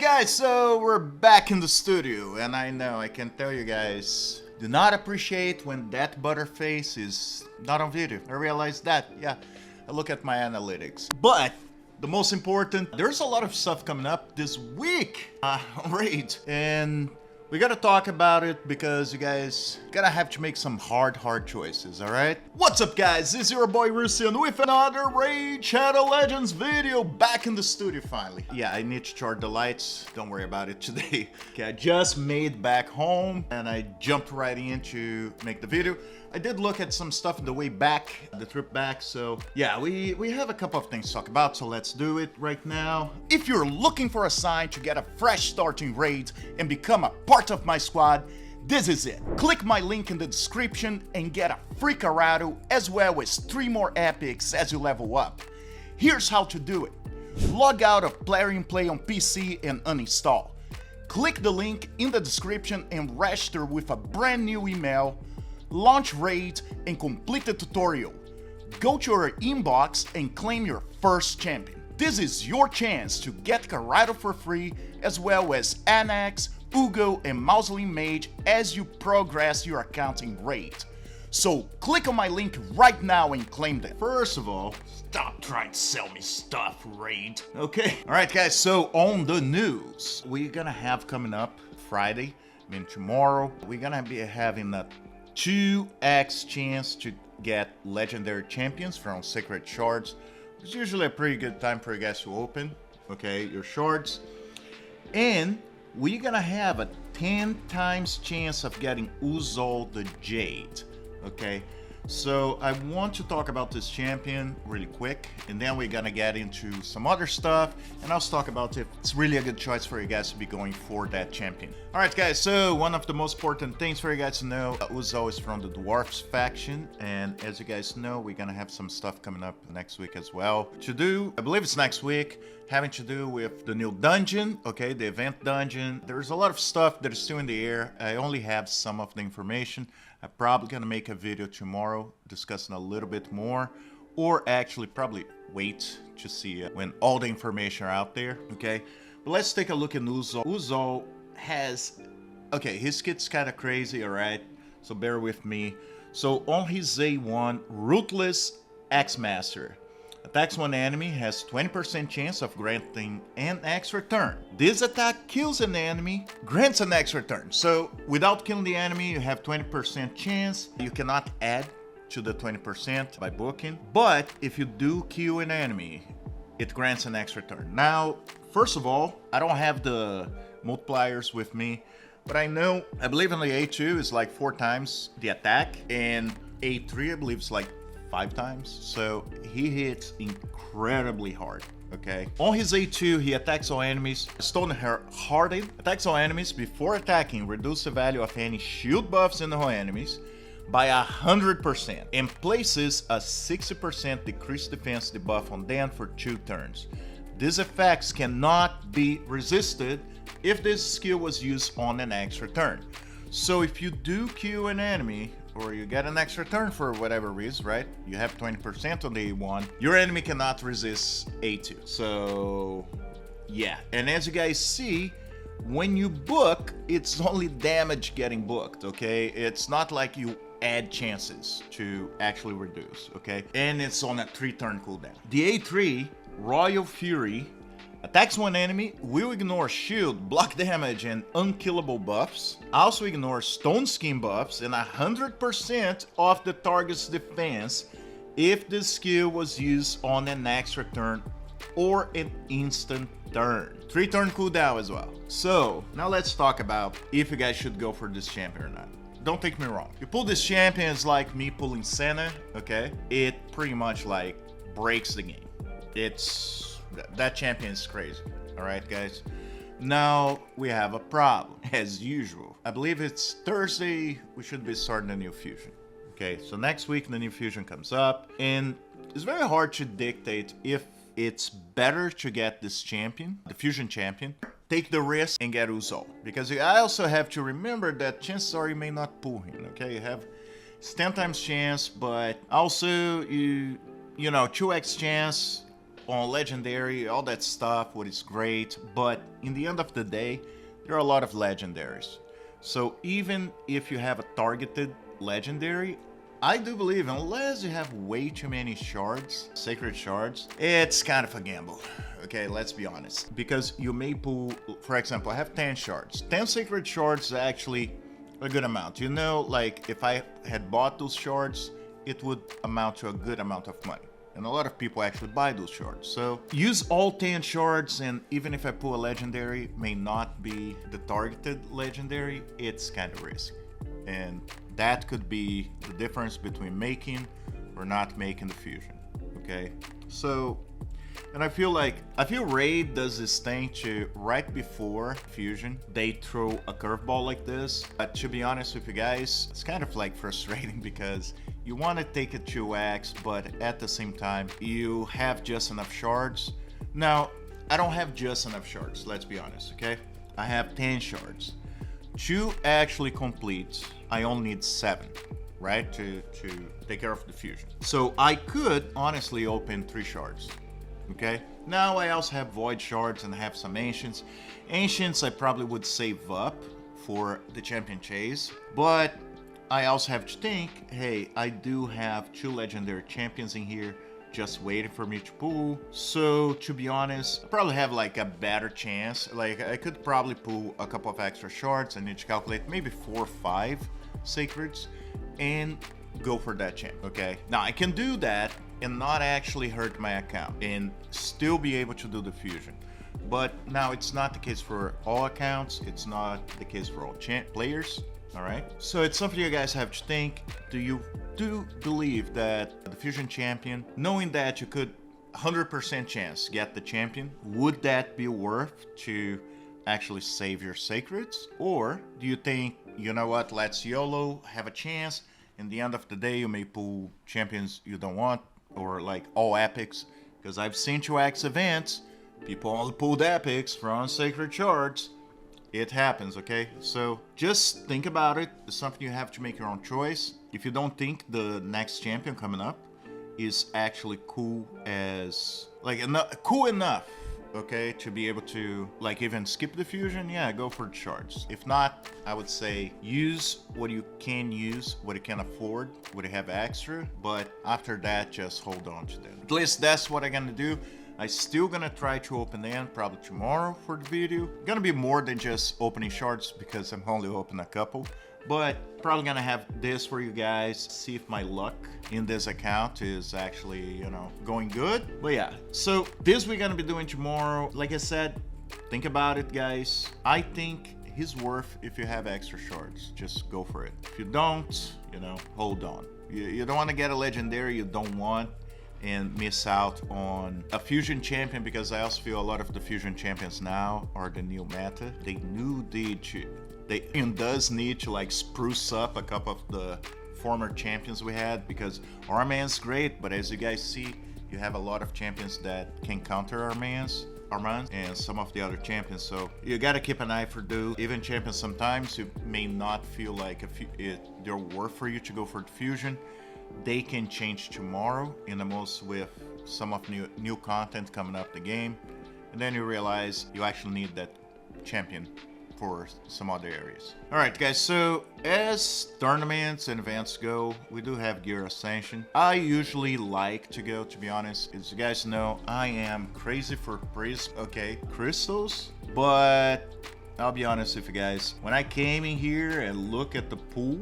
guys, so we're back in the studio, and I know I can tell you guys do not appreciate when that butterface is not on video. I realized that, yeah, I look at my analytics. But the most important, there's a lot of stuff coming up this week on Raid, and we gotta talk about it because you guys gotta have to make some hard choices, alright? What's up guys, this is your boy Russian with another Raid Shadow Legends video, back in the studio finally. Yeah, I need to charge the lights, don't worry about it today. Okay, I just made back home and I jumped right in to make the video. I did look at some stuff on the way back, the trip back, so yeah, we have a couple of things to talk about, so let's do it right now. If you're looking for a sign to get a fresh start in raids and become a part of my squad, this is it. Click my link in the description and get a free Karato as well as 3 more epics as you level up. Here's how to do it. Log out of Plarium and Play on PC and uninstall. Click the link in the description and register with a brand new email. Launch Raid and complete the tutorial. Go to your inbox and claim your first champion. This is your chance to get Karato for free as well as Anax, Uugo and Mausoleum Mage as you progress your account in Raid. So click on my link right now and claim them. First of all, stop trying to sell me stuff, Raid. Okay, alright guys, so on the news, we're gonna have coming up Friday, I mean tomorrow, we're gonna be having a 2x chance to get legendary champions from Sacred Shards. It's usually a pretty good time for you guys to open, okay, your shards. And we're gonna have a 10 times chance of getting Uzol the Jade, okay? So I want to talk about this champion really quick, and then we're gonna get into some other stuff, and I'll talk about if it's really a good choice for you guys to be going for that champion. Alright guys, so one of the most important things for you guys to know, Uzol is from the Dwarfs faction, and as you guys know, we're gonna have some stuff coming up next week as well. To do, I believe it's next week, having to do with the new dungeon, okay, the event dungeon. There's a lot of stuff that is still in the air. I only have some of the information. I'm probably gonna make a video tomorrow discussing a little bit more, or actually probably wait to see when all the information are out there, okay? But let's take a look at Uzol. Uzol has, okay, his kit's kind of crazy, all right? So bear with me. So on his A1, Ruthless X-Master. Attacks one enemy, has 20% chance of granting an extra turn. This attack kills an enemy, grants an extra turn. So without killing the enemy, you have 20% chance. You cannot add to the 20% by booking. But if you do kill an enemy, it grants an extra turn. Now, first of all, I don't have the multipliers with me, but I believe in the A2 is like 4 times the attack, and A3 I believe is like 5 times, so he hits incredibly hard, okay? On his A2, he attacks all enemies, stone-hearted, attacks all enemies before attacking, reduce the value of any shield buffs in the whole enemies by 100%, and places a 60% decreased defense debuff on them for 2 turns. These effects cannot be resisted if this skill was used on an extra turn. So if you do kill an enemy, or you get an extra turn for whatever reason, right? You have 20% on the A1. Your enemy cannot resist A2. So, yeah. And as you guys see, when you book, it's only damage getting booked, okay? It's not like you add chances to actually reduce, okay? And it's on a 3-turn cooldown. The A3, Royal Fury, attacks one enemy, will ignore shield, block damage, and unkillable buffs. Also ignores stone skin buffs and 100% of the target's defense if the skill was used on an extra turn or an instant turn. 3-turn cooldown as well. So, now let's talk about if you guys should go for this champion or not. Don't take me wrong. You pull this champion, it's like me pulling Senna, okay? It pretty much like breaks the game. That champion is crazy, alright guys? Now we have a problem, as usual. I believe it's Thursday, we should be starting the new fusion. Okay, so next week the new fusion comes up, and it's very hard to dictate if it's better to get this champion, the fusion champion, take the risk and get Uzol. Because I also have to remember that chances are you may not pull him, okay? You have 10 times chance, but also you know, 2x chance on legendary, all that stuff, what is great, but in the end of the day, there are a lot of legendaries. So even if you have a targeted legendary, I do believe unless you have way too many shards, sacred shards, it's kind of a gamble. Okay, let's be honest. Because you may pull, for example, I have 10 shards. 10 sacred shards is actually a good amount. You know, like if I had bought those shards, it would amount to a good amount of money. And a lot of people actually buy those shards. So use all 10 shards, and even if I pull a legendary, may not be the targeted legendary, it's kind of risky. And that could be the difference between making or not making the fusion. Okay? So, and I feel Raid does this thing to right before fusion, they throw a curveball like this. But to be honest with you guys, it's kind of like frustrating because you want to take it 2x, but at the same time, you have just enough shards. Now, I don't have just enough shards, let's be honest, okay? I have 10 shards. To actually complete, I only need 7, right? To take care of the fusion. So I could honestly open 3 shards, okay? Now I also have void shards and I have some ancients. Ancients I probably would save up for the champion chase, but I also have to think, hey, I do have 2 legendary champions in here just waiting for me to pull. So to be honest, I probably have like a better chance. Like I could probably pull a couple of extra shards. I need to calculate maybe 4 or 5 sacreds and go for that champ, okay? Now I can do that and not actually hurt my account and still be able to do the fusion. But now it's not the case for all accounts. It's not the case for all players. All right, so it's something you guys have to think. Do you believe that the fusion champion, knowing that you could 100% chance get the champion, would that be worth to actually save your sacreds? Or do you think, you know what, let's YOLO, have a chance, in the end of the day you may pull champions you don't want, or like all epics, because I've seen 2x events, people only pulled epics from sacred shards. It happens, okay? So just think about it. It's something you have to make your own choice. If you don't think the next champion coming up is actually cool as, like, cool enough, okay, to be able to, like, even skip the fusion, yeah, go for the shards. If not, I would say use what you can use, what you can afford, what you have extra, but after that, just hold on to them. At least that's what I'm gonna do. I'm still gonna try to open them probably tomorrow for the video. Gonna be more than just opening shards because I'm only opening a couple. But probably gonna have this for you guys, see if my luck in this account is actually, you know, going good. But yeah, so this we're gonna be doing tomorrow. Like I said, think about it, guys. I think he's worth if you have extra shards. Just go for it. If you don't, you know, hold on. You don't want to get a legendary you don't want and miss out on a fusion champion, because I also feel a lot of the fusion champions now are the new meta. They does need to like spruce up a couple of the former champions we had, because our man's great, but as you guys see, you have a lot of champions that can counter our man's and some of the other champions. So you gotta keep an eye for those. Even champions sometimes you may not feel like they're worth for you to go for the fusion. They can change tomorrow in the most with some of new content coming up the game, and then you realize you actually need that champion for some other areas. All right, guys, so as tournaments and events go, we do have Gear Ascension. I usually like to go, to be honest. As you guys know, I am crazy for crystals, but I'll be honest with you guys, when I came in here and look at the pool,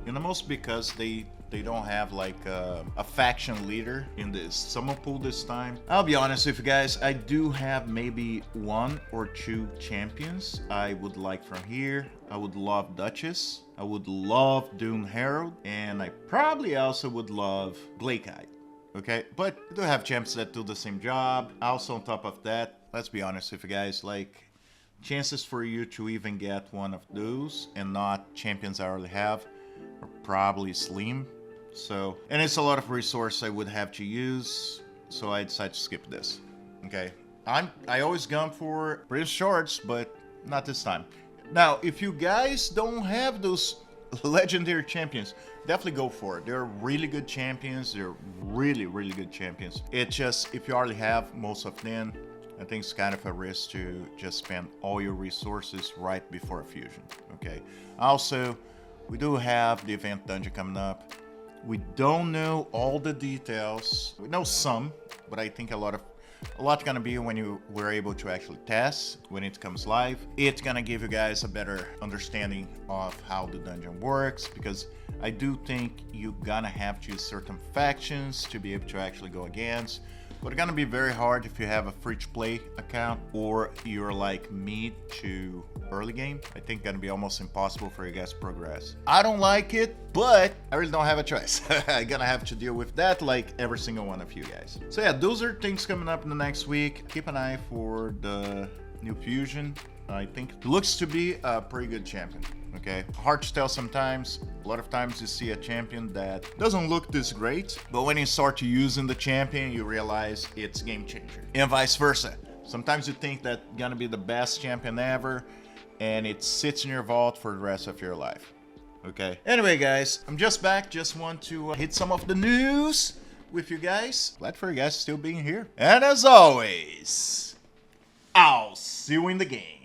you know, most because they don't have like a faction leader in this summer pool this time. I'll be honest with you guys, I do have maybe 1 or 2 champions I would like from here. I would love Duchess, I would love Doom Herald, and I probably also would love Blakeite. Okay, but I do have champs that do the same job. Also on top of that, let's be honest with you guys, like chances for you to even get one of those and not champions I already have are probably slim. So, and it's a lot of resource I would have to use, so I decided to skip this. Okay, I always gone for British shards, but not this time. Now, if you guys don't have those legendary champions, definitely go for it. They're really good champions. They're really, really good champions. It's just, if you already have most of them, I think it's kind of a risk to just spend all your resources right before a fusion, okay? Also, we do have the event dungeon coming up. We don't know all the details. We know some, but I think a lot gonna be when we're able to actually test when it comes live. It's gonna give you guys a better understanding of how the dungeon works, because I do think you're gonna have to use certain factions to be able to actually go against. But it's gonna be very hard if you have a free-to-play account or you're like me to early game. I think gonna be almost impossible for you guys to progress. I don't like it, but I really don't have a choice. I'm gonna have to deal with that like every single one of you guys. So yeah, those are things coming up in the next week. Keep an eye for the new fusion. I think it looks to be a pretty good champion. Okay, hard to tell sometimes. A lot of times you see a champion that doesn't look this great, but when you start to using the champion, you realize it's game changer. And vice versa. Sometimes you think that's gonna be the best champion ever, and it sits in your vault for the rest of your life. Okay. Anyway, guys, I'm just back. Just want to hit some of the news with you guys. Glad for you guys still being here. And as always, I'll see you in the game.